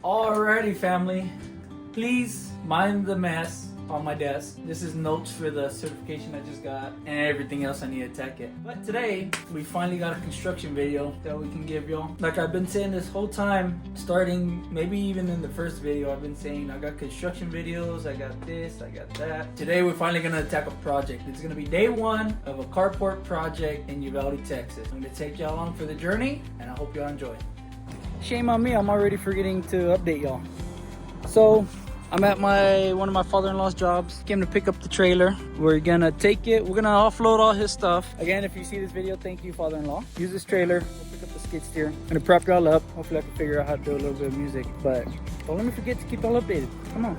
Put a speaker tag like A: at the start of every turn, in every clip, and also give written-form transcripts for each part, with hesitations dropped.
A: Alrighty, family, please mind the mess on my desk. This is notes for the certification I just got and everything else I need to tech it. But today we finally got a construction video that we can give y'all. Like I've been saying this whole time, starting maybe even in the first video, I've been saying I got construction videos, I got this, I got that. Today we're finally gonna attack a project. It's gonna be day one of a carport project in Uvalde, Texas. I'm gonna take y'all along for the journey and I hope y'all enjoy. Shame on me, I'm already forgetting to update y'all. So I'm at one of my father-in-law's jobs. Came to pick up the trailer. We're gonna take it. We're gonna offload all his stuff. Again, if you see this video, thank you, father-in-law. Use this trailer. We'll pick up the skid steer. I'm gonna prep y'all up. Hopefully I can figure out how to do a little bit of music. But don't let me forget to keep y'all updated. Come on.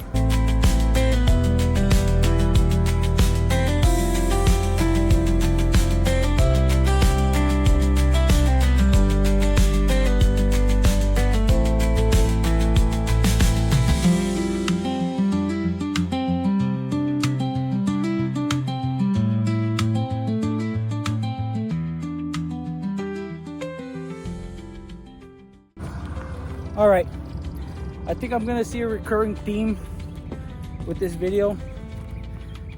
A: All right, I think I'm gonna see a recurring theme with this video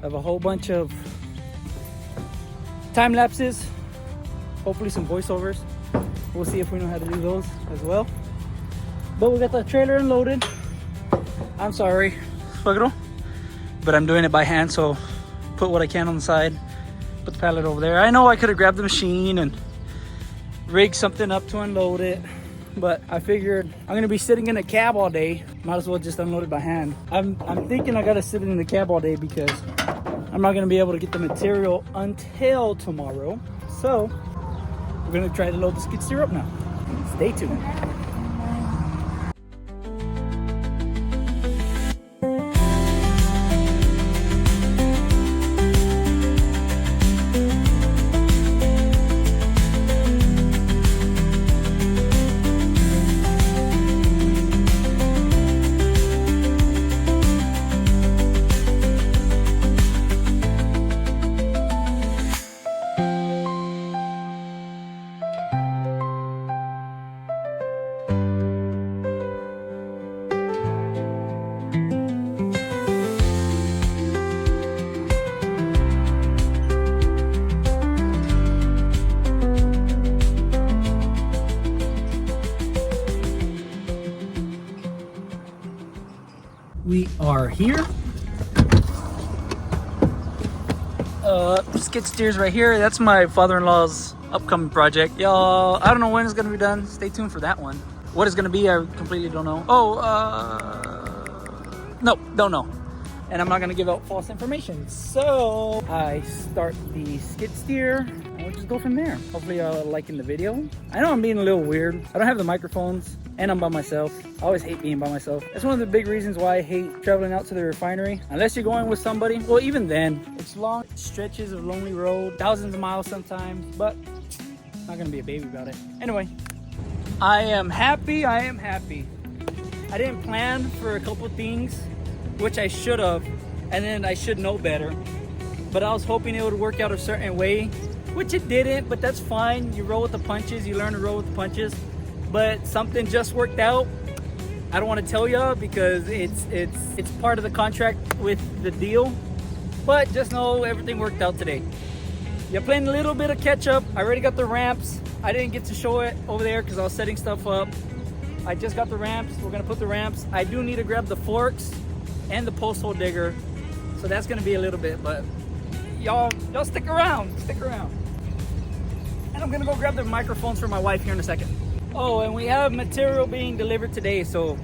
A: of a whole bunch of time lapses, hopefully some voiceovers. We'll see if we know how to do those as well. But we got the trailer unloaded. I'm sorry, but I'm doing it by hand, so put what I can on the side, put the pallet over there. I know I could have grabbed the machine and rigged something up to unload it, but I figured I'm gonna be sitting in a cab all day. Might as well just unload it by hand. I'm thinking I gotta sit in the cab all day because I'm not gonna be able to get the material until tomorrow. So we're gonna try to load the skid steer up now. Stay tuned. We are here. Skid steers right here. That's my father-in-law's upcoming project. Y'all, I don't know when it's gonna be done. Stay tuned for that one. What it's gonna be, I completely don't know. No, don't know. And I'm not gonna give out false information. So I start the skid steer and we'll just go from there. Hopefully y'all are liking the video. I know I'm being a little weird. I don't have the microphones and I'm by myself. I always hate being by myself. That's one of the big reasons why I hate traveling out to the refinery. Unless you're going with somebody. Well, even then, it's long stretches of lonely road, thousands of miles sometimes, but I'm not gonna be a baby about it. Anyway, I am happy. I didn't plan for a couple things, which I should have, and then I should know better. But I was hoping it would work out a certain way, which it didn't, but that's fine. You roll with the punches, you learn to roll with the punches. But something just worked out. I don't want to tell y'all because it's part of the contract with the deal. But just know everything worked out today. You're playing a little bit of catch up. I already got the ramps. I didn't get to show it over there because I was setting stuff up. I just got the ramps. We're gonna put the ramps. I do need to grab the forks and the post hole digger, so that's gonna be a little bit, but y'all stick around. And I'm gonna go grab the microphones for my wife here in a second. Oh, and we have material being delivered today, so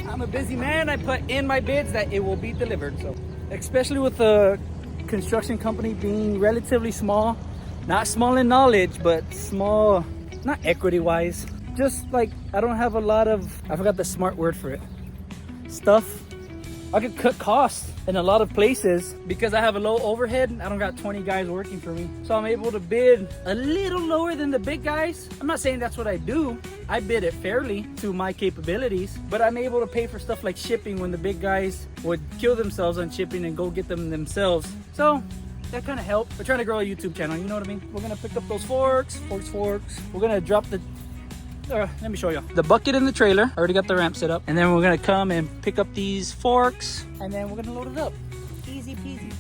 A: I'm a busy man. I put in my bids that it will be delivered, so especially with the construction company being relatively small, not small in knowledge, but small, not equity wise, just like I don't have a lot of, I forgot the smart word for it, stuff. I could cut costs in a lot of places because I have a low overhead. I don't got 20 guys working for me, so I'm able to bid a little lower than the big guys. I'm not saying that's what I do. I bid it fairly to my capabilities, but I'm able to pay for stuff like shipping when the big guys would kill themselves on shipping and go get them themselves. So that kind of helped. We're trying to grow a YouTube channel, you know what I mean? We're gonna pick up those forks. We're gonna drop the let me show you. The bucket in the trailer. I already got the ramp set up. And then we're gonna come and pick up these forks. And then we're gonna load it up. Easy peasy.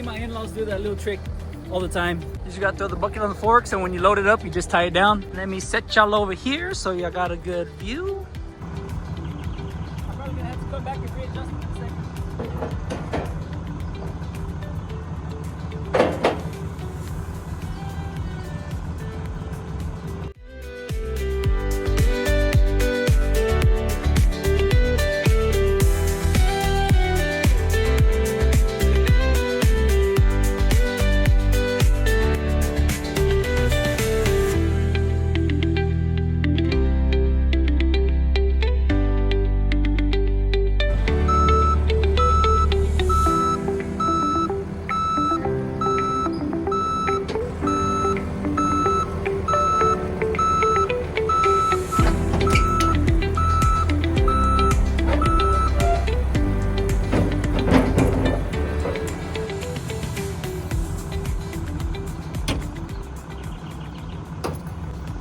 A: My in-laws do that little trick all the time. You just gotta throw the bucket on the forks, and when you load it up, you just tie it down. Let me set y'all over here so y'all got a good view. I'm probably gonna have to come back and readjust in a second.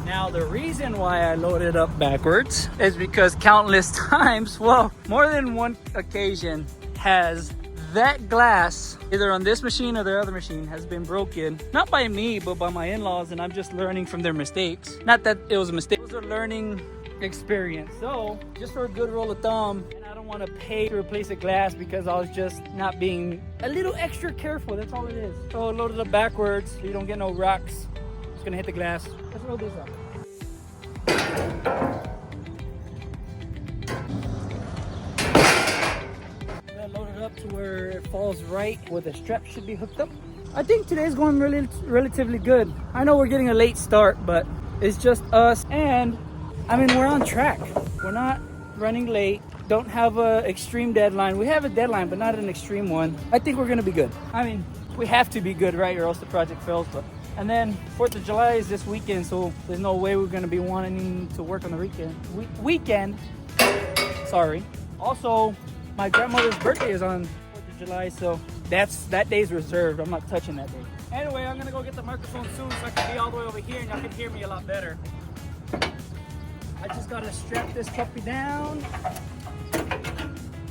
A: Now the reason why I loaded up backwards is because countless times, well, more than one occasion has that glass, either on this machine or the other machine, has been broken, not by me, but by my in-laws, and I'm just learning from their mistakes. Not that it was a mistake, it was a learning experience. So just for a good rule of thumb, and I don't want to pay to replace a glass because I was just not being a little extra careful. That's all it is. So I loaded up backwards so you don't get no rocks. It's gonna hit the glass. Let's roll this up. Load it up to where it falls right where the strap should be hooked up. I think today's going relatively good. I know we're getting a late start, but it's just us, and I mean, we're on track. We're not running late, don't have a extreme deadline. We have a deadline, but not an extreme one. I think we're gonna be good. I mean, we have to be good, right, or else the project fails. But and then 4th of July is this weekend, so there's no way we're gonna be wanting to work on the weekend. Sorry. Also, my grandmother's birthday is on 4th of July, so that day's reserved. I'm not touching that day. Anyway, I'm gonna go get the microphone soon so I can be all the way over here and y'all can hear me a lot better. I just gotta strap this puppy down,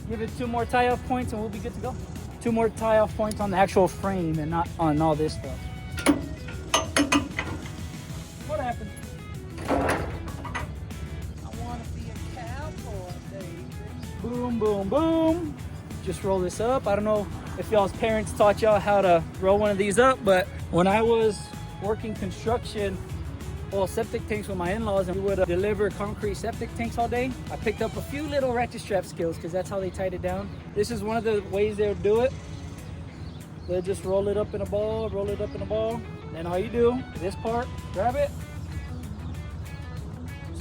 A: give it 2 more tie-off points, and we'll be good to go. 2 more tie-off points on the actual frame and not on all this stuff. What happened? I wanna be a cowboy, baby. Boom, boom, boom. Just roll this up. I don't know if y'all's parents taught y'all how to roll one of these up, but when I was working construction, well, septic tanks with my in-laws, and we would deliver concrete septic tanks all day, I picked up a few little ratchet strap skills because that's how they tied it down. This is one of the ways they would do it. They'll just roll it up in a ball, roll it up in a ball. Then all you do, this part, grab it.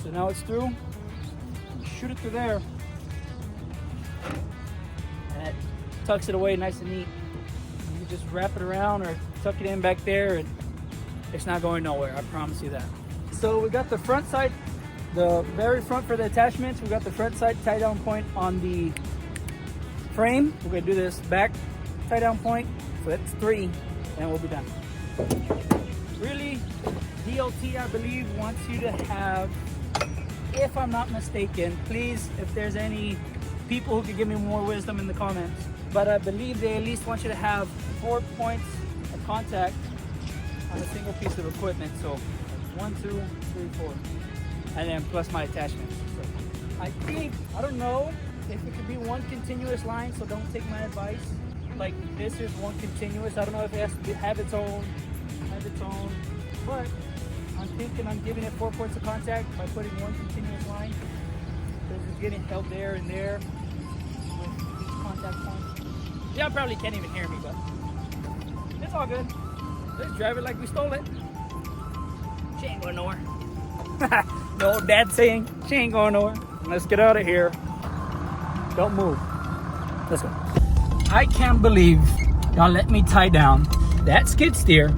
A: So now it's through. You shoot it through there. And it tucks it away nice and neat. You just wrap it around or tuck it in back there, and it's not going nowhere, I promise you that. So we got the front side, the very front for the attachments. We got the front side tie down point on the frame. We're gonna do this back tie down point. So that's 3, and we'll be done. Really, DOT, I believe, wants you to have, if I'm not mistaken, please, if there's any people who could give me more wisdom in the comments, but I believe they at least want you to have 4 points of contact on a single piece of equipment. So 1, 2, 3, 4, and then plus my attachments. So I think, I don't know, if it could be one continuous line, so don't take my advice. Like this is one continuous. I don't know if it has to have its own, but I'm thinking I'm giving it 4 points of contact by putting one continuous line. Because it's getting held there and there with each contact point. Y'all probably can't even hear me, but it's all good. Let's drive it like we stole it. She ain't going nowhere. The old dad saying, she ain't going nowhere. Let's get out of here. Don't move. Let's go. I can't believe y'all let me tie down that skid steer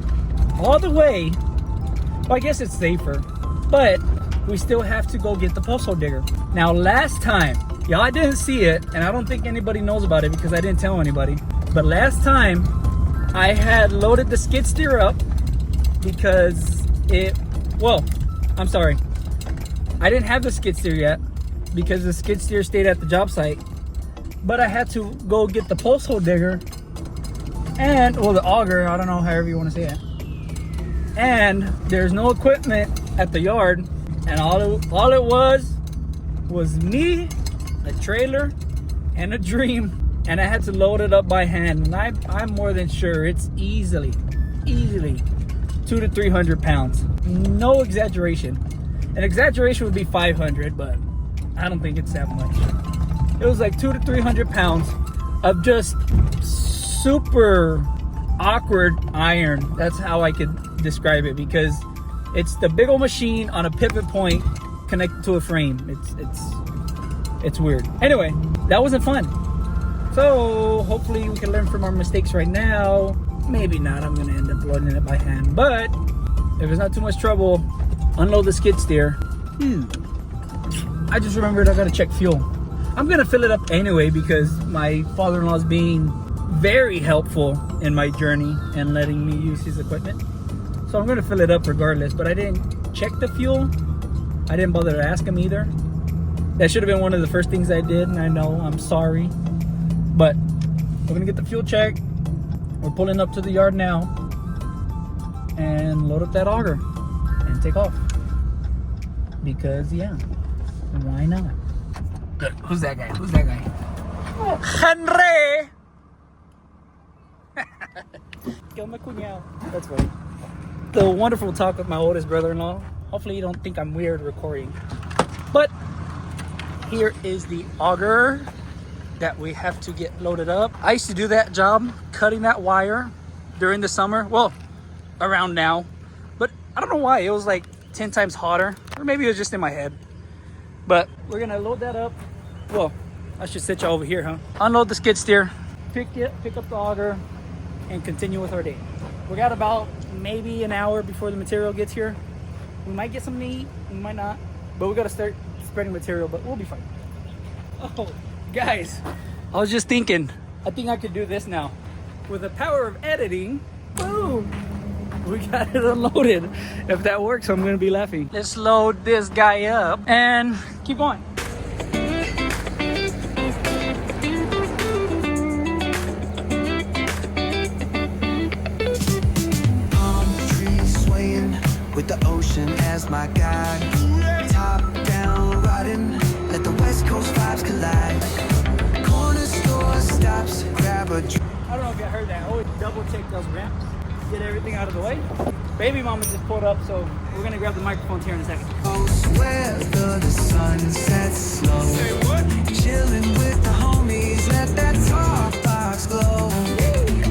A: all the way. Well, I guess it's safer, but we still have to go get the posthole digger. Now, last time, y'all didn't see it, and I don't think anybody knows about it because I didn't tell anybody. But last time, I had loaded the skid steer up because I'm sorry. I didn't have the skid steer yet because the skid steer stayed at the job site. But I had to go get the posthole digger and, the auger, I don't know, however you want to say it. And there's no equipment at the yard, and all it was me, a trailer, and a dream, and I had to load it up by hand. And I'm more than sure it's easily 200 to 300 pounds. No exaggeration. An exaggeration would be 500, but I don't think it's that much. It was like 200 to 300 pounds of just super awkward iron. That's how I could describe it, because it's the big old machine on a pivot point connected to a frame. It's weird. Anyway, that wasn't fun. So hopefully we can learn from our mistakes right now. Maybe not. I'm gonna end up loading it by hand, but if it's not too much trouble, unload the skid steer. I just remembered I gotta check fuel. I'm gonna fill it up anyway because my father-in-law is being very helpful in my journey and letting me use his equipment. So I'm gonna fill it up regardless, but I didn't check the fuel. I didn't bother to ask him either. That should have been one of the first things I did, and I know, I'm sorry. But we're gonna get the fuel checked. We're pulling up to the yard now and load up that auger and take off. Because yeah, why not? Good. Who's that guy? Henry! Kill my cuñado. That's funny. The wonderful talk with my oldest brother-in-law. Hopefully you don't think I'm weird recording. But here is the auger that we have to get loaded up. I used to do that job, cutting that wire during the summer. Well, around now. But I don't know why. It was like 10 times hotter. Or maybe it was just in my head. But we're gonna load that up. Well, I should sit you over here, huh? Unload the skid steer, pick up the auger, and continue with our day. We got about maybe an hour before the material gets here. We might get something to eat, we might not. But we gotta start spreading material, but we'll be fine. Oh, guys, I was just thinking, I think I could do this now. With the power of editing, boom, we got it unloaded. If that works, I'm gonna be laughing. Let's load this guy up and keep going.
B: Palm trees swaying with the ocean as my guide. Top down riding, let the West Coast vibes collide. Corner store stops, grab a drink.
A: I don't know if you heard that. I always double check those ramps. Get everything out of the way. Baby mama just pulled up, so we're gonna grab the microphones here in a second.
B: Whether the sun sets slow. Say what? Chilling with the homies, let that talk box glow.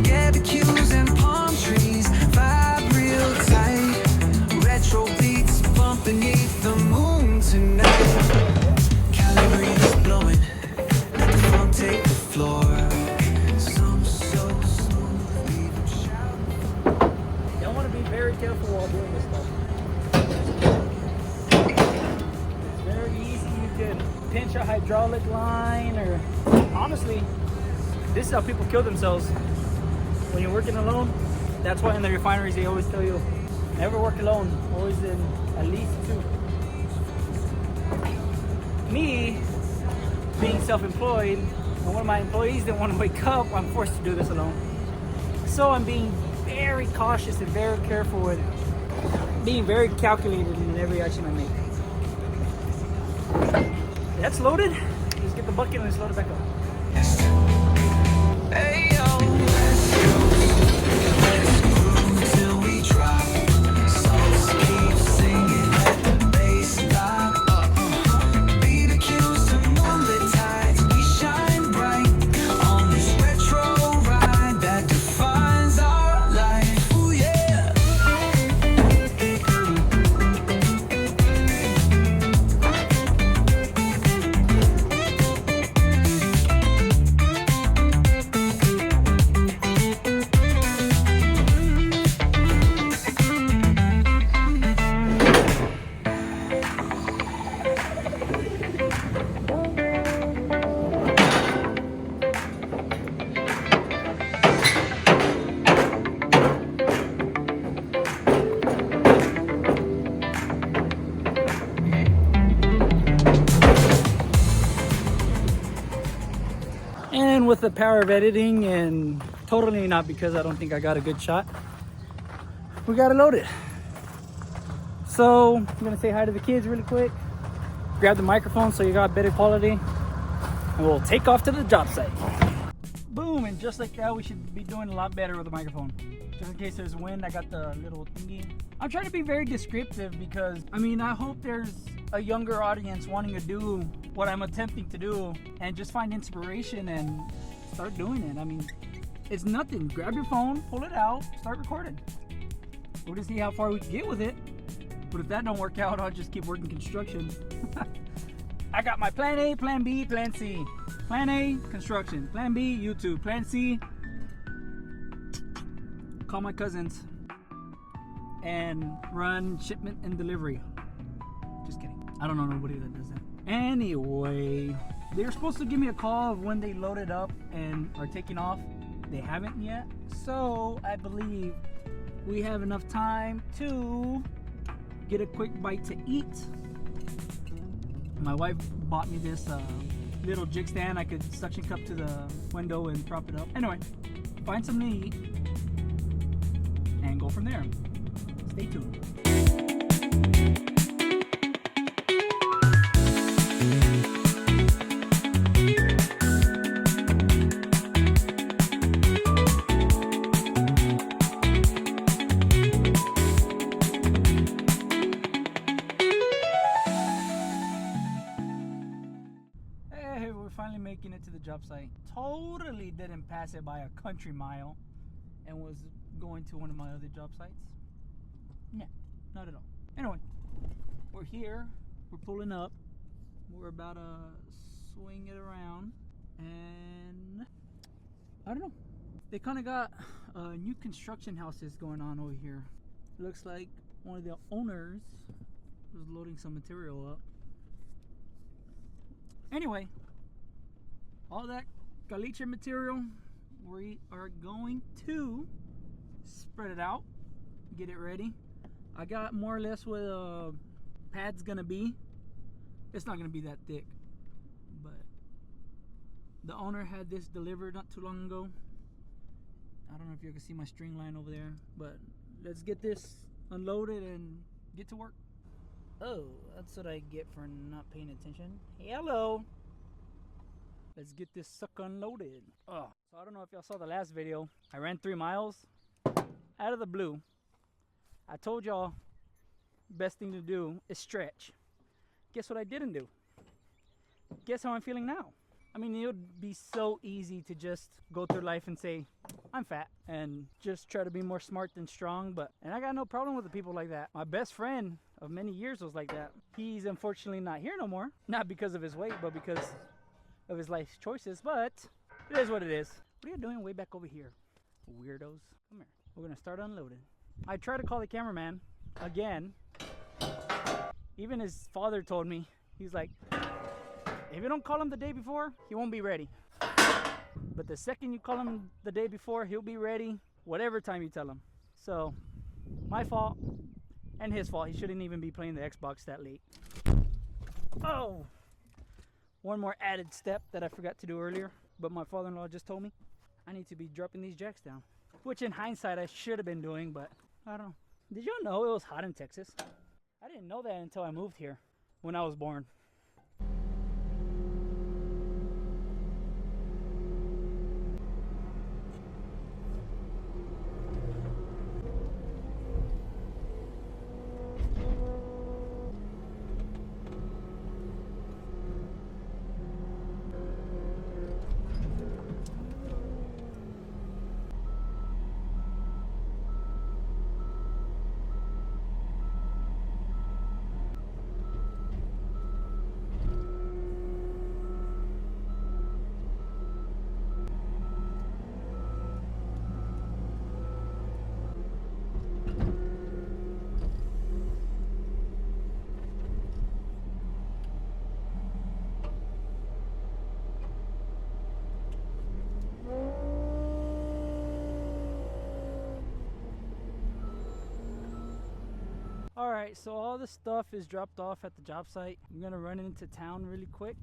B: Barbecues and palm trees, vibe real tight. Retro beats bump beneath the moon tonight. Cali breeze blowing, let the funk take the floor.
A: Very careful while doing this stuff. It's very easy. You can pinch a hydraulic line, or honestly, this is how people kill themselves when you're working alone. That's why in the refineries they always tell you never work alone, always in at least two. Me being self-employed, and one of my employees didn't want to wake up, I'm forced to do this alone. So I'm being very cautious and very careful with being very calculated in every action I make. That's loaded. Let's get the bucket and let's load it back up.
B: Hey yo, let's groove till we drop. Souls keep singing, let the bass lock. Beat the cues to moonlit tides. We shine bright on this retro ride that defines our life. Ooh yeah.
A: And with the power of editing, and totally not because I don't think I got a good shot, we gotta load it. So I'm gonna say hi to the kids really quick, grab the microphone so you got better quality, and we'll take off to the job site. Boom, and just like that, we should be doing a lot better with the microphone. Just in case there's wind, I got the little thingy. I'm trying to be very descriptive because, I mean, I hope there's a younger audience wanting to do what I'm attempting to do and just find inspiration and start doing it. I mean, it's nothing. Grab your phone, pull it out, start recording. We'll just see how far we can get with it. But if that don't work out, I'll just keep working construction. I got my plan A, plan B, plan C. Plan A, construction. Plan B, YouTube. Plan C, call my cousins and run shipment and delivery. Just kidding. I don't know nobody that does that. Anyway, they were supposed to give me a call of when they loaded up and are taking off. They haven't yet. So I believe we have enough time to get a quick bite to eat. My wife bought me this little jig stand I could suction cup to the window and prop it up. Anyway, find something to eat and go from there. Stay tuned. Hey, we're finally making it to the job site. Totally didn't pass it by a country mile and was going to one of my other job sites. No, not at all. Anyway, we're here. We're pulling up. We're about to swing it around. And I don't know. They kind of got new construction houses going on over here. It looks like one of the owners was loading some material up. Anyway, all that caliche material, we are going to spread it out, get it ready. I got more or less what pad's gonna be. It's not gonna be that thick, but the owner had this delivered not too long ago. I don't know if you can see my string line over there, but let's get this unloaded and get to work. Oh, that's what I get for not paying attention. Hello. Let's get this sucker unloaded. Oh, so I don't know if y'all saw the last video. I ran 3 miles out of the blue. I told y'all best thing to do is stretch. Guess what I didn't do? Guess how I'm feeling now? I mean, it would be so easy to just go through life and say, I'm fat, and just try to be more smart than strong, and I got no problem with the people like that. My best friend of many years was like that. He's unfortunately not here no more. Not because of his weight, but because of his life choices, but it is what it is. What are you doing way back over here? Weirdos. Come here. We're gonna start unloading. I tried to call the cameraman again. Even his father told me, he's like, if you don't call him the day before, he won't be ready. But the second you call him the day before, he'll be ready whatever time you tell him. So, my fault and his fault. He shouldn't even be playing the Xbox that late. Oh! One more added step that I forgot to do earlier, but my father-in-law just told me. I need to be dropping these jacks down. Which in hindsight I should have been doing, but I don't know. Did y'all know it was hot in Texas? I didn't know that until I moved here when I was born. All right, so all the stuff is dropped off at the job site. I'm gonna run into town really quick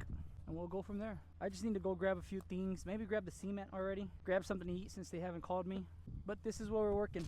A: and we'll go from there. I just need to go grab a few things, maybe grab the cement already, grab something to eat since they haven't called me. But this is where we're working.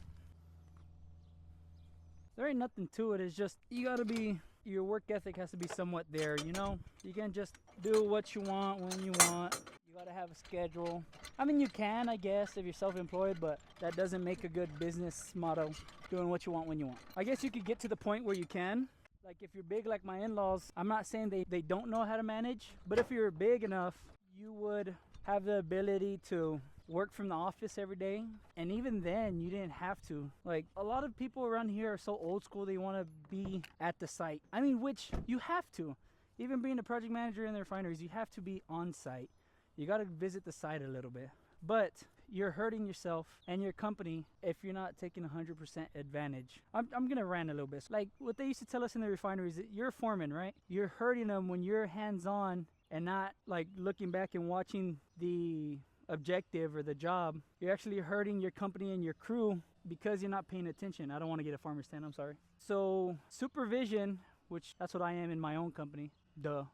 A: There ain't nothing to it, it's just your work ethic has to be somewhat there, you know? You can't just do what you want when you want. You gotta have a schedule. I mean, you can, I guess, if you're self-employed, but that doesn't make a good business motto, doing what you want when you want. I guess you could get to the point where you can. Like if you're big like my in-laws, I'm not saying they don't know how to manage, but if you're big enough, you would have the ability to work from the office every day. And even then, you didn't have to. Like a lot of people around here are so old school, they want to be at the site. I mean, which you have to. Even being a project manager in the refineries, you have to be on site. You got to visit the site a little bit. But you're hurting yourself and your company if you're not taking 100% advantage. I'm going to rant a little bit. Like what they used to tell us in the refineries, you're a foreman, right? You're hurting them when you're hands-on and not like looking back and watching the objective or the job. You're actually hurting your company and your crew because you're not paying attention. I don't want to get a farmer's tan, I'm sorry. So supervision, which that's what I am in my own company, duh.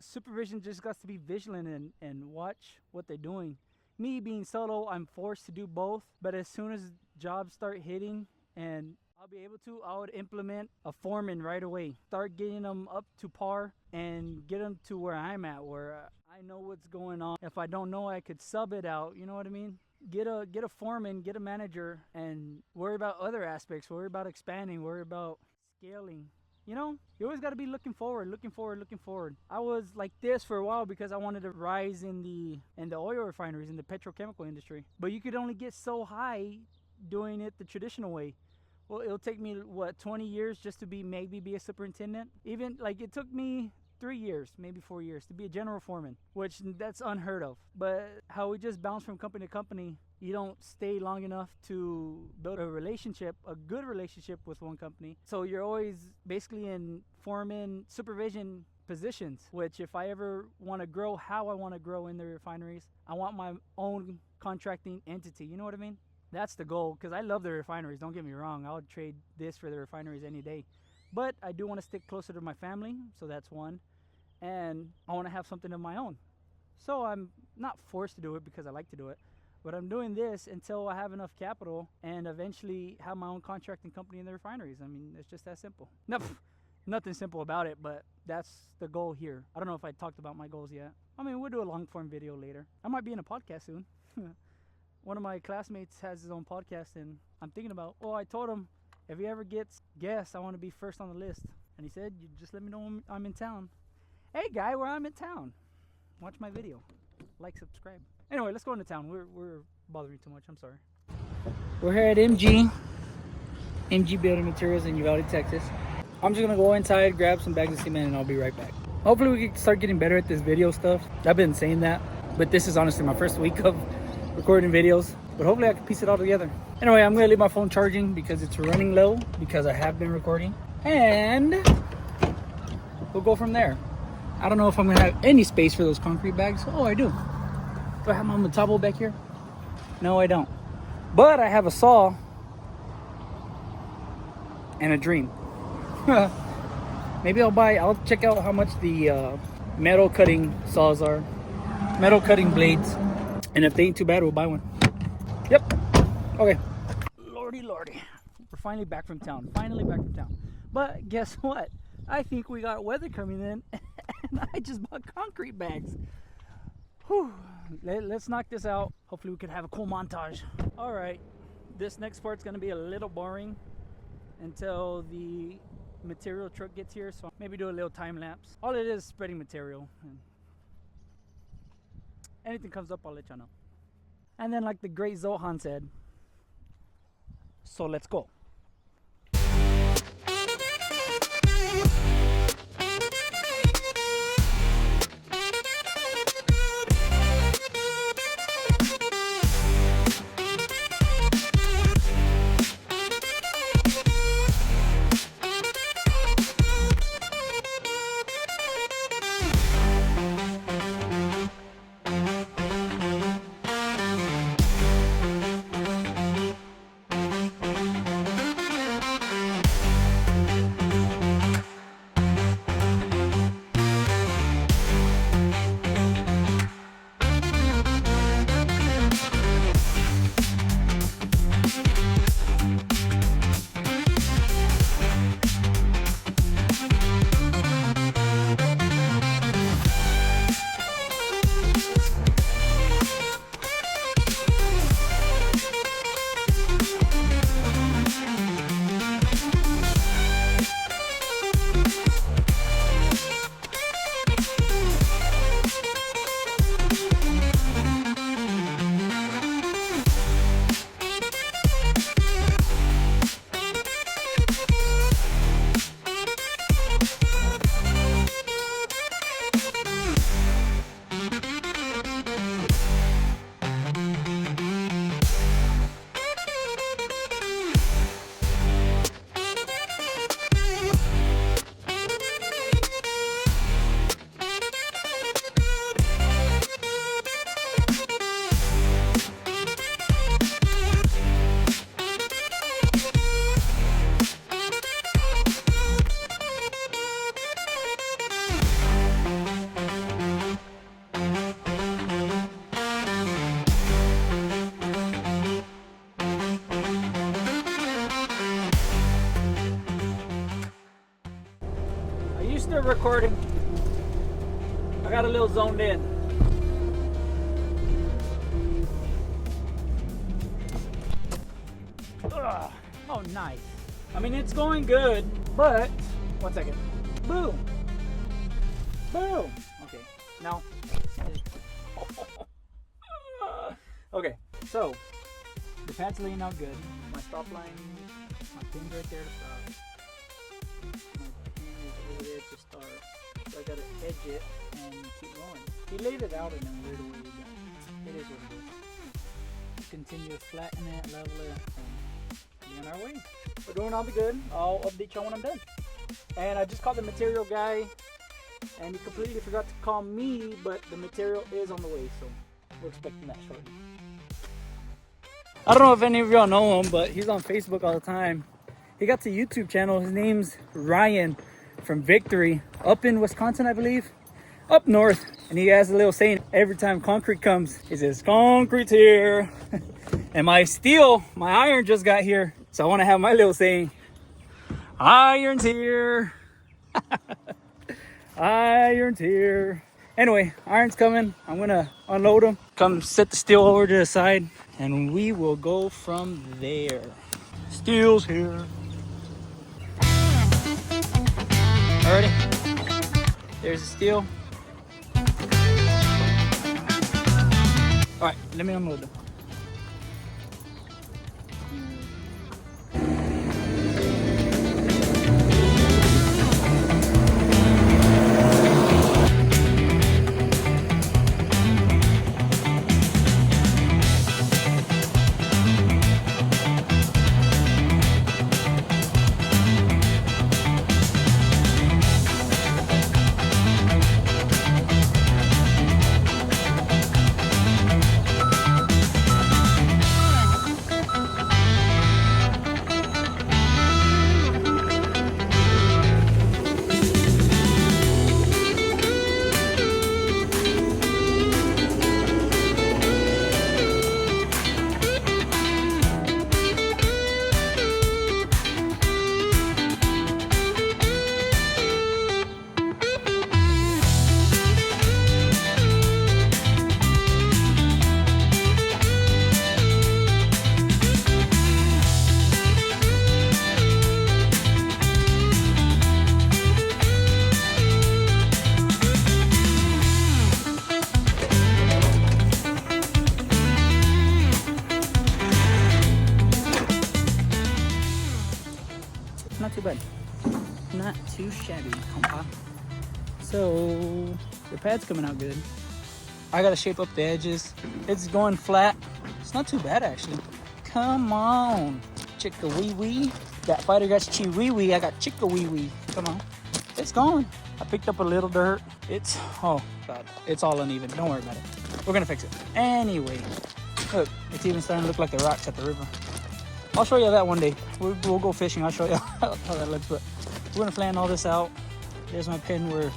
A: Supervision just got to be vigilant and watch what they're doing. Me being solo, I'm forced to do both, but as soon as jobs start hitting and I'll be able to, I would implement a foreman right away. Start getting them up to par and get them to where I'm at, where I know what's going on. If I don't know, I could sub it out, you know what I mean? Get a foreman, get a manager, and worry about other aspects, worry about expanding, worry about scaling. You know, you always got to be looking forward. I was like this for a while because I wanted to rise in the oil refineries, in the petrochemical industry. But you could only get so high doing it the traditional way. Well, it'll take me, what, 20 years just to maybe be a superintendent? Even, like, it took me 3 years, maybe 4 years to be a general foreman, which that's unheard of. But how we just bounce from company to company, you don't stay long enough to build a relationship, a good relationship with one company. So you're always basically in foreman supervision positions, which if I ever want to grow how I want to grow in the refineries, I want my own contracting entity. You know what I mean? That's the goal, because I love the refineries, don't get me wrong. I would trade this for the refineries any day. But I do want to stick closer to my family, so that's one. And I want to have something of my own. So I'm not forced to do it because I like to do it. But I'm doing this until I have enough capital and eventually have my own contracting company in the refineries. I mean, it's just that simple. Nothing simple about it, but that's the goal here. I don't know if I talked about my goals yet. I mean, we'll do a long form video later. I might be in a podcast soon. One of my classmates has his own podcast, and I'm thinking about, I told him, if he ever gets guests, I want to be first on the list. And he said, you just let me know when I'm in town. Hey guy, where I'm in town. Watch my video. Like, subscribe. Anyway, let's go into town. We're bothering too much, I'm sorry. We're here at MG Building Materials in Uvalde, Texas. I'm just gonna go inside, grab some bags of cement, and I'll be right back. Hopefully we can start getting better at this video stuff. I've been saying that, but this is honestly my first week of recording videos, but hopefully I can piece it all together. Anyway, I'm gonna leave my phone charging because it's running low because I have been recording, and we'll go from there. I don't know if I'm gonna have any space for those concrete bags. Oh, I do. Do I have my Metabo back here? No, I don't. But I have a saw and a dream. Maybe I'll check out how much the metal cutting saws are. Metal cutting blades. And if they ain't too bad, we'll buy one. Yep. Okay. Lordy. We're finally back from town. But guess what? I think we got weather coming in. And I just bought concrete bags. Whew. Let's knock this out. Hopefully we could have a cool montage. All right. This next part's going to be a little boring until the material truck gets here. So maybe do a little time lapse. All it is spreading material. And anything comes up, I'll let y'all know. And then like the great Zohan said, so let's go. recording. I got a little zoned in. Ugh. Oh, nice. I mean, it's going good, but 1 second. Boom. Boom. Okay. Now. Okay. So the pad's laying out good. My stop line, my pin's right there to stop. My pin is over there to start. So I gotta edge it and keep going. He laid it out in a weird way, but it is what it is. Continue to flatten it, level it, and be on our way. We're doing all the good. I'll update y'all when I'm done. And I just called the material guy, and he completely forgot to call me, but the material is on the way, so we're expecting that shortly. I don't know if any of y'all know him, but he's on Facebook all the time. He got a YouTube channel. His name's Ryan from Victory, up in Wisconsin, I believe, up north. And he has a little saying every time concrete comes, he says, "Concrete's here." And my steel, my iron just got here, so I want to have my little saying, "Iron's here." Iron's here. Anyway, iron's coming. I'm gonna unload them, come set the steel over to the side, and we will go from there. Steel's here. Alrighty, there's the steel. All right, let me unload them. Not too bad. Not too shabby, compa. So the pad's coming out good. I gotta shape up the edges. It's going flat. It's not too bad actually. Come on, chicka wee wee. That fighter got chi wee wee. I got chicka wee wee. Come on, it's going. I picked up a little dirt. It's, oh god, it's all uneven. Don't worry about it. We're gonna fix it. Anyway, look, it's even starting to look like the rocks at the river. I'll show you that one day. We'll go fishing. I'll show you how that looks. But we're gonna plan all this out. There's my pin where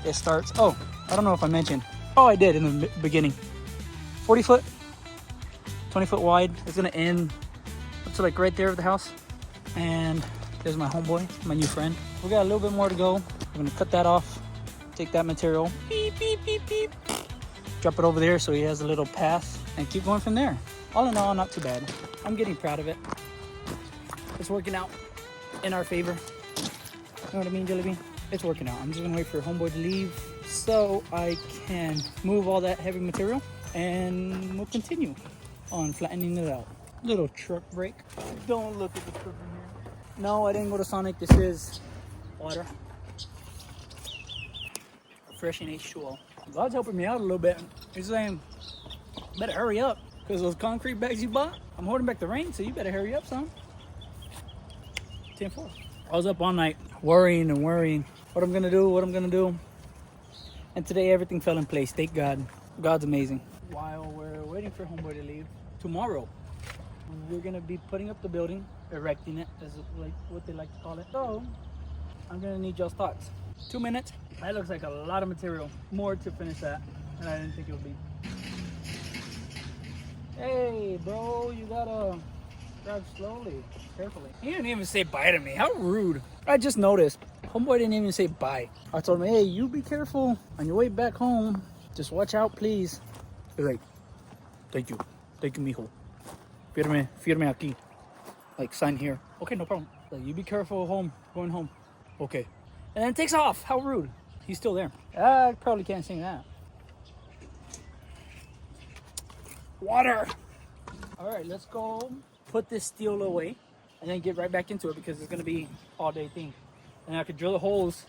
A: it starts. Oh, I don't know if I mentioned. Oh, I did in the beginning. 40 foot, 20 foot wide. It's gonna end up to like right there at the house. And there's my homeboy, my new friend. We got a little bit more to go. We're gonna cut that off. Take that material. Beep, beep, beep, beep. Drop it over there so he has a little path and keep going from there. All in all, not too bad. I'm getting proud of it. It's working out in our favor. You know what I mean, Jelly Bean? It's working out. I'm just gonna wait for homeboy to leave so I can move all that heavy material, and we'll continue on flattening it out. Little truck brake. Don't look at the truck in here. No, I didn't go to Sonic. This is water. Fresh and H2O. God's helping me out a little bit. He's saying, better hurry up. Because those concrete bags you bought, I'm holding back the rain, so you better hurry up, son. 10-4. I was up all night worrying and worrying. What I'm going to do. And today everything fell in place. Thank God. God's amazing. While we're waiting for homeboy to leave, tomorrow we're going to be putting up the building, erecting it, as like what they like to call it. So I'm going to need y'all's thoughts. 2 minutes. That looks like a lot of material. More to finish that than I didn't think it would be. Hey, bro, you gotta Drive slowly, carefully. He didn't even say bye to me. How rude. I just noticed. Homeboy didn't even say bye. I told him, hey, you be careful on your way back home. Just watch out, please. He's like, thank you. Thank you, mijo. Firme aquí. Like, sign here. Okay, no problem. Like, you be careful home, going home. Okay. And then it takes off. How rude. He's still there. I probably can't sing that. Water. All right, let's go put this steel away and then get right back into it because it's gonna be all day thing. And I could drill the holes.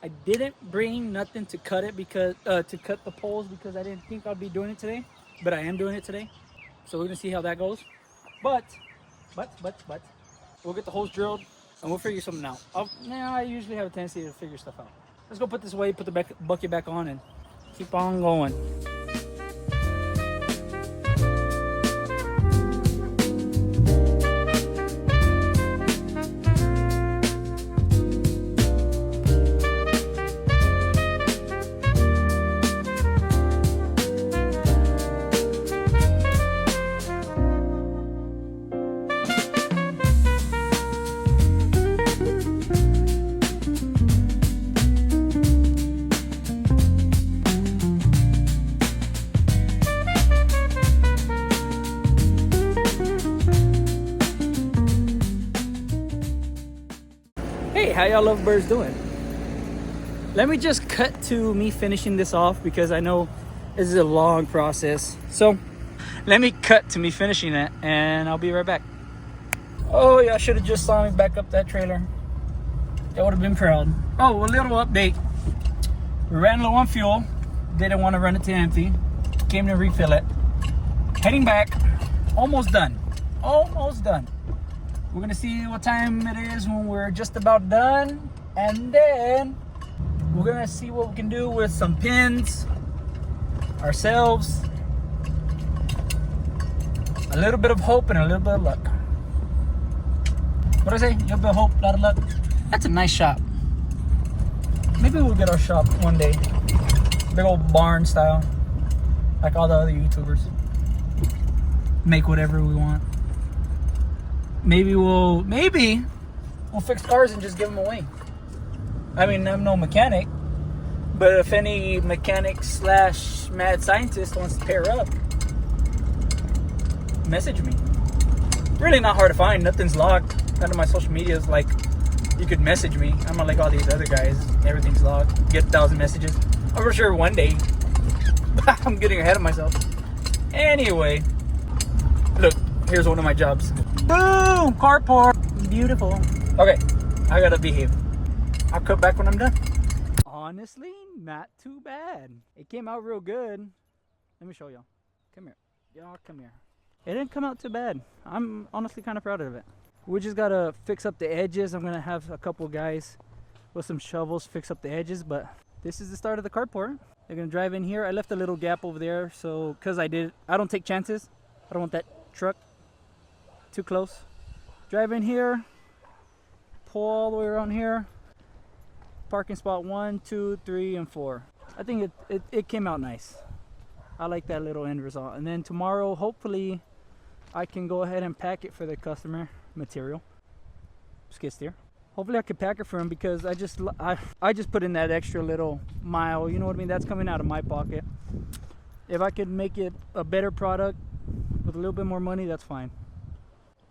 A: I didn't bring nothing to cut it because to cut the poles because I didn't think I'd be doing it today, but I am doing it today. So we're gonna see how that goes. But we'll get the holes drilled and we'll figure something out. I usually have a tendency to figure stuff out. Let's go put this away, put the bucket back on, and keep on going. Hey, how y'all lovebirds doing? Let me just cut to me finishing this off because I know this is a long process. So let me cut to me finishing it and I'll be right back. Oh, y'all should have just saw me back up that trailer. Y'all would have been proud. Oh, a little update. We ran low on fuel. Didn't want to run it to empty. Came to refill it. Heading back. Almost done. Almost done. We're gonna see what time it is when we're just about done, and then we're gonna see what we can do with some pins, ourselves, a little bit of hope and a little bit of luck. What do I say? A little bit of hope, a lot of luck. That's a nice shop. Maybe we'll get our shop one day, big old barn style, like all the other YouTubers. Make whatever we want. Maybe we'll fix cars and just give them away. I mean, I'm no mechanic, but if any mechanic / mad scientist wants to pair up, message me. Really not hard to find. Nothing's logged. None of my social media is like you could message me. I'm not like all these other guys. Everything's logged. Get 1,000 messages. I'm for sure one day. I'm getting ahead of myself. Anyway, look, here's one of my jobs. Boom! Carport. Beautiful. Okay, I gotta behave. I'll cut back when I'm done. Honestly, not too bad. It came out real good. Let me show y'all. Come here. Y'all come here. It didn't come out too bad. I'm honestly kind of proud of it. We just gotta fix up the edges. I'm gonna have a couple guys with some shovels fix up the edges, but this is the start of the carport. They're gonna drive in here. I left a little gap over there, so because I don't take chances. I don't want that truck too close. Drive in here, pull all the way around here. Parking spot 1, 2, 3, and 4. I think it came out nice. I like that little end result. And then tomorrow, hopefully, I can go ahead and pack it for the customer material. Skid steer. Hopefully, I can pack it for him because I just put in that extra little mile. You know what I mean? That's coming out of my pocket. If I could make it a better product with a little bit more money, that's fine.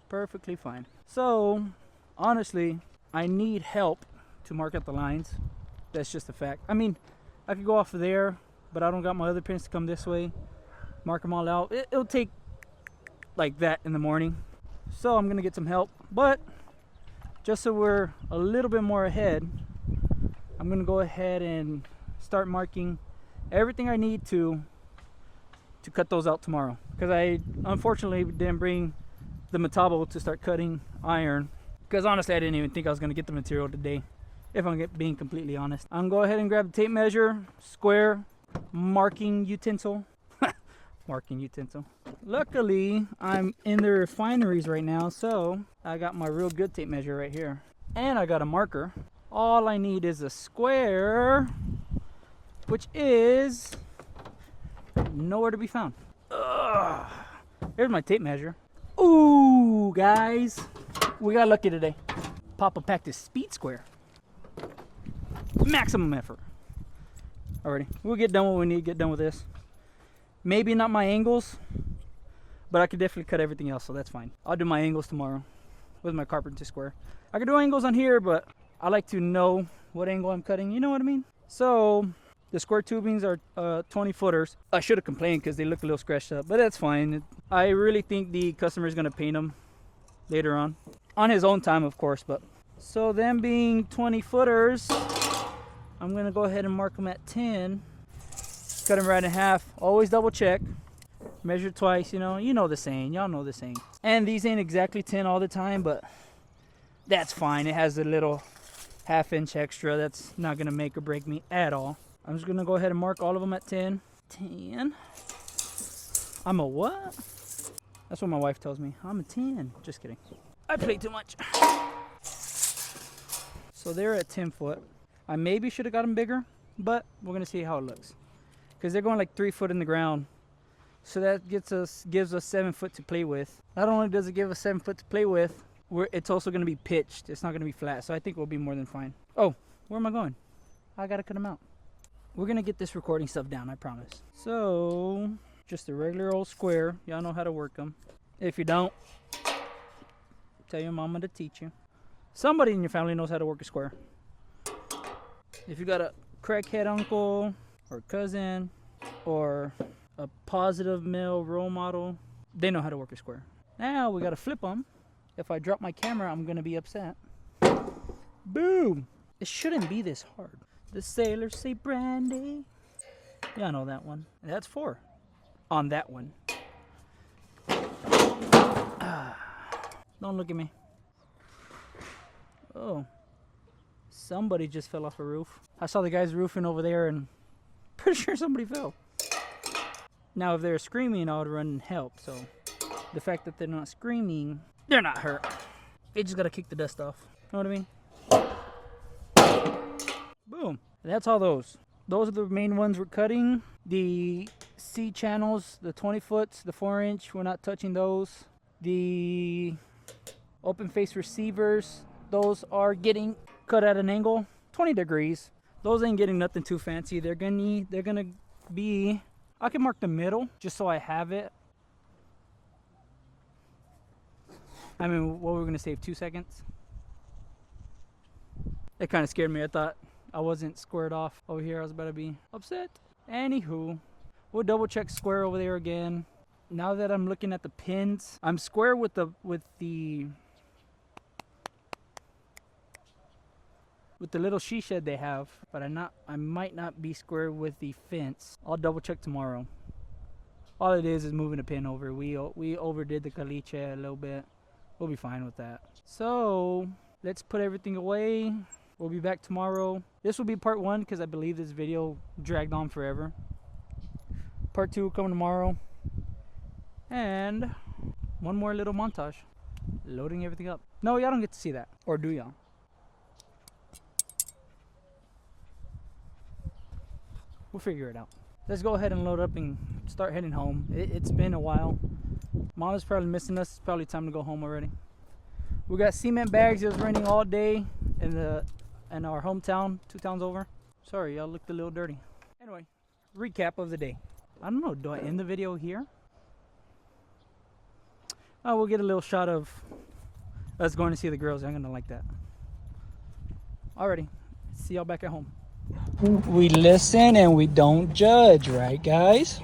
A: Perfectly fine. So honestly, I need help to mark out the lines. That's just a fact. I mean, I could go off of there, but I don't got my other pins to come this way, mark them all out. It'll take like that in the morning, so I'm gonna get some help. But just so we're a little bit more ahead, I'm gonna go ahead and start marking everything I need to cut those out tomorrow, because I unfortunately didn't bring the metabo to start cutting iron, because honestly I didn't even think I was going to get the material today, if I'm being completely honest. I'm going to go ahead and grab the tape measure, square, marking utensil. Marking utensil. Luckily I'm in the refineries right now, so I got my real good tape measure right here, and I got a marker. All I need is a square, which is nowhere to be found. Ugh. Here's my tape measure. Ooh, Ooh, guys, we got lucky today. Papa packed his speed square. Maximum effort. Alrighty, we'll get done what we need to get done with this. Maybe not my angles, but I could definitely cut everything else, so that's fine. I'll do my angles tomorrow with my Carport square. I can do angles on here, but I like to know what angle I'm cutting. You know what I mean? So the square tubings are 20 footers. I should have complained because they look a little scratched up, but that's fine. I really think the customer is going to paint them later on his own time, of course. But so them being 20 footers, I'm going to go ahead and mark them at 10. Cut them right in half. Always double check. Measure twice. You know the saying. Y'all know the saying. And these ain't exactly 10 all the time, but that's fine. It has a little half-inch extra. That's not going to make or break me at all. I'm just going to go ahead and mark all of them at 10. 10. I'm a what? That's what my wife tells me. I'm a 10. Just kidding. I play too much. So they're at 10 foot. I maybe should have got them bigger, but we're going to see how it looks. Because they're going like 3 foot in the ground. So that gives us 7 foot to play with. Not only does it give us 7 foot to play with, it's also going to be pitched. It's not going to be flat. So I think we'll be more than fine. Oh, where am I going? I got to cut them out. We're going to get this recording stuff down, I promise. So, just a regular old square. Y'all know how to work them. If you don't, tell your mama to teach you. Somebody in your family knows how to work a square. If you got a crackhead uncle or cousin or a positive male role model, they know how to work a square. Now we got to flip them. If I drop my camera, I'm going to be upset. Boom! It shouldn't be this hard. The sailors say brandy. Yeah, I know that one. That's 4 on that one. Don't look at me. Oh. Somebody just fell off a roof. I saw the guys roofing over there and pretty sure somebody fell. Now, if they're screaming, I would run and help. So, the fact that they're not screaming, they're not hurt. They just gotta kick the dust off. Know what I mean? Boom. That's all those. Those are the main ones we're cutting. The C channels, the 20 foots, the 4-inch, we're not touching those. The open face receivers, those are getting cut at an angle 20 degrees. Those ain't getting nothing too fancy. They're gonna be, I can mark the middle just so I have it. I mean, what we're gonna save 2 seconds. It kind of scared me. I thought I wasn't squared off over here. I was about to be upset. Anywho, we'll double check square over there again. Now that I'm looking at the pins, I'm square with the little she shed they have, but I might not be square with the fence. I'll double check tomorrow. All it is moving a pin over. We overdid the caliche a little bit. We'll be fine with that. So let's put everything away. We'll be back tomorrow. This will be part 1 because I believe this video dragged on forever. Part 2 will come tomorrow. And one more little montage. Loading everything up. No, y'all don't get to see that. Or do y'all? We'll figure it out. Let's go ahead and load up and start heading home. It's been a while. Mom is probably missing us. It's probably time to go home already. We got cement bags. It was raining all day in our hometown, 2 towns over. Sorry, y'all looked a little dirty. Anyway, recap of the day. I don't know, do I end the video here? Oh, we'll get a little shot of us going to see the girls. I'm gonna like that. Alrighty, see y'all back at home. We listen and we don't judge, right guys?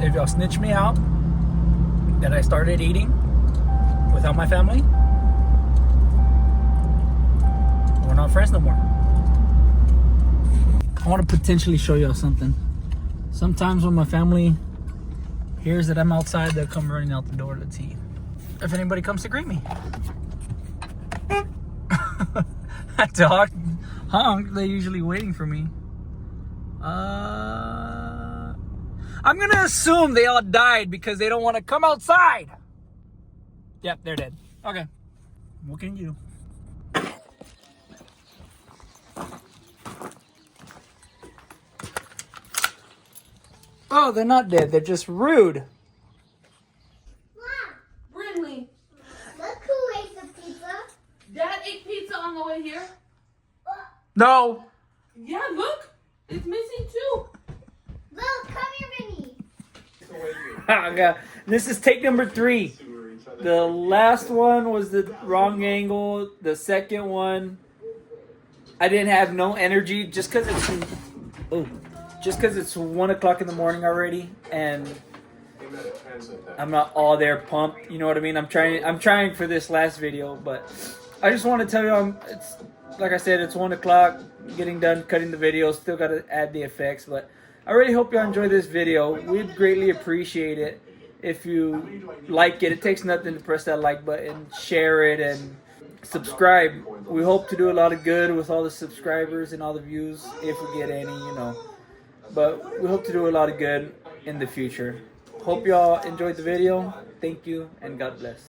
A: If y'all snitch me out that I started eating without my family, we're not friends no more. I want to potentially show y'all something. Sometimes when my family hears that I'm outside, they'll come running out the door to eat. If anybody comes to greet me. That dog honked. They're usually waiting for me. I'm gonna assume they all died because they don't want to come outside. Yep, they're dead. Okay, what can you do? Oh, they're not dead. They're just rude.
C: way here?
A: No.
C: Yeah, look. It's missing too.
D: Look, come here, Vinny.
A: Oh, God. This is take number 3. The last one was the wrong angle. The second one, I didn't have no energy just because it's 1 o'clock in the morning already, and I'm not all there pumped. You know what I mean? I'm trying for this last video, but I just want to tell you, it's like I said, it's 1 o'clock. Getting done cutting the video. Still got to add the effects, but I really hope y'all enjoy this video. We'd greatly appreciate it if you like it. It takes nothing to press that like button, share it, and subscribe. We hope to do a lot of good with all the subscribers and all the views, if we get any, you know. But we hope to do a lot of good in the future. Hope y'all enjoyed the video. Thank you, and God bless.